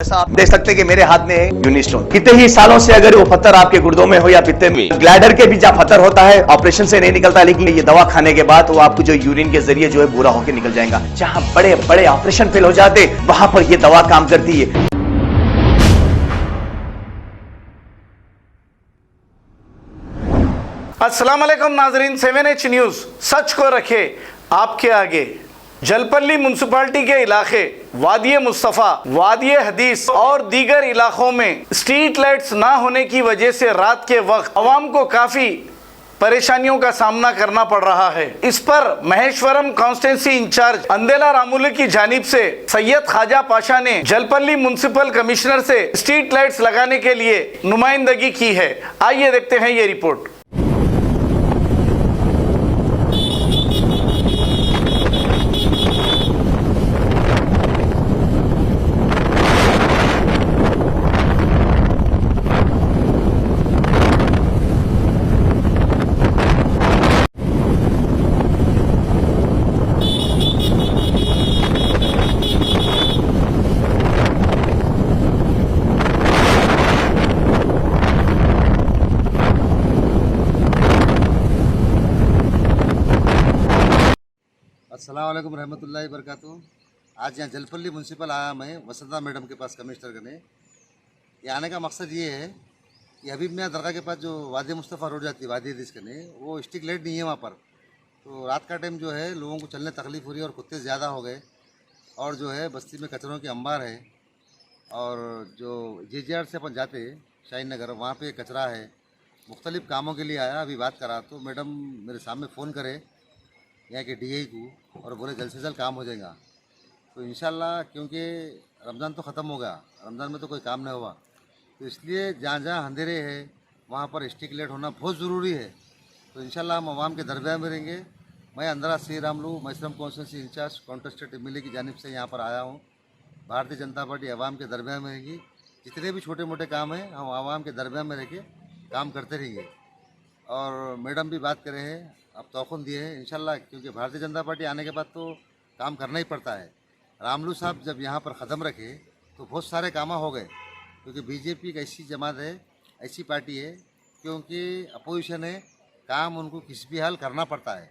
जैसा आप देख सकते हैं कि मेरे हाथ में है यूनिस्टोन। कितने ही सालों से अगर वो पत्थर आपके गुर्दों में हो या पित्ते में, ग्लैडर के भी जहाँ पत्थर होता है ऑपरेशन से नहीं निकलता, लेकिन ये दवा खाने के बाद वो आपको जो यूरिन के जरिए जो है पूरा होकर निकल जाएगा। जहाँ बड़े बड़े ऑपरेशन फेल हो जाते वहां पर ये दवा काम करती है। अस्सलाम वालेकुम नाजरीन, 7H न्यूज़ सच को रखे आपके आगे। जलपल्ली म्युनिसिपालिटी के इलाके वादिये मुस्तफ़ा, वादिये हदीस और दीगर इलाकों में स्ट्रीट लाइट्स ना होने की वजह से रात के वक्त अवाम को काफ़ी परेशानियों का सामना करना पड़ रहा है। इस पर महेश्वरम कॉन्स्टिट्यूंसी इंचार्ज अंदेला रामुलु की जानिब से सैयद ख्वाजा पाशा ने जलपल्ली म्युनिसिपल कमिश्नर से स्ट्रीट लाइट्स लगाने के लिए नुमाइंदगी की है। आइए देखते हैं ये रिपोर्ट। अस्सलाम वालेकुम रहमतुल्लाहि बरकातहू। आज यहाँ जलपल्ली म्युनिसिपल आया मैं वसंता मैडम के पास कमिश्नर करने। ये आने का मकसद ये है कि हबीब मियाँ दरगाह के पास जो वादी मुस्तफ़ा रोड जाती है वादी हदीस करने, वो स्ट्रीट लाइट नहीं है वहाँ पर। तो रात का टाइम जो है लोगों को चलने तकलीफ़ हो रही है और कुत्ते ज़्यादा हो गए, और जो है बस्ती में कचरों की अंबार है, और जो JJR से अपन जाते शाहीन नगर वहाँ पर कचरा है। मुख्तलिफ़ कामों के लिए आया, अभी बात करा तो मैडम मेरे सामने फ़ोन करे यहाँ के DI को और बोले जल्द से जल्द काम हो जाएगा। तो इंशाल्लाह, क्योंकि रमज़ान तो ख़त्म हो गया, रमज़ान में तो कोई काम नहीं हुआ, तो इसलिए जहाँ जहाँ अंधेरे है वहाँ पर स्ट्रीट लाइट होना बहुत ज़रूरी है। तो इंशाल्लाह हम आवाम के दरमियान में रहेंगे। मैं Andela Sri Ramulu Maheshwaram constituency incharge contested MLA की जानिब से यहाँ पर आया हूँ। भारतीय जनता पार्टी आवाम के दरमियान में रहेगी। जितने भी छोटे मोटे काम हैं हम आवाम के दरमियान में रह के काम करते रहेंगे। और मैडम भी बात करे हैं, अब तौख़ुन दिए हैं इंशाल्लाह, क्योंकि भारतीय जनता पार्टी आने के बाद तो काम करना ही पड़ता है। रामलू साहब जब यहाँ पर क़दम रखे तो बहुत सारे काम हो गए, क्योंकि BJP एक ऐसी जमात है, ऐसी पार्टी है, क्योंकि अपोजिशन है, काम उनको किसी भी हाल करना पड़ता है।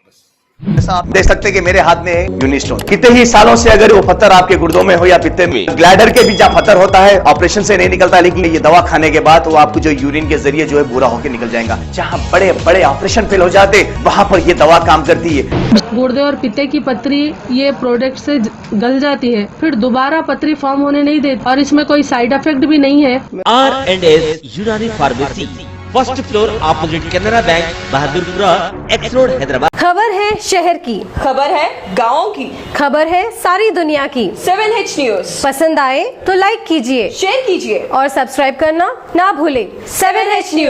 बस जैसा आप देख सकते हैं कि मेरे हाथ में है यूनिस्टोन। कितने ही सालों से अगर वो पत्थर आपके गुर्दों में हो या पित्ते में, ग्लैडर के भी जहाँ पत्थर होता है ऑपरेशन से नहीं निकलता, लेकिन ये दवा खाने के बाद वो आपको जो यूरिन के जरिए जो है पूरा होकर निकल जाएगा। जहाँ बड़े बड़े ऑपरेशन फेल हो जाते वहां पर ये दवा काम करती है। गुर्दे और पित्ते की पथरी ये प्रोडक्ट से गल जाती है, फिर दोबारा पथरी फॉर्म होने नहीं देती, और इसमें कोई साइड इफेक्ट भी नहीं है। R&S यूनानी pharmacy, first floor opposite Canara bank, Bahadurpura X road, Hyderabad. खबर है शहर की, खबर है गाँव की, खबर है सारी दुनिया की। 7H न्यूज़ पसंद आए तो लाइक कीजिए, शेयर कीजिए और सब्सक्राइब करना ना भूले। 7H news.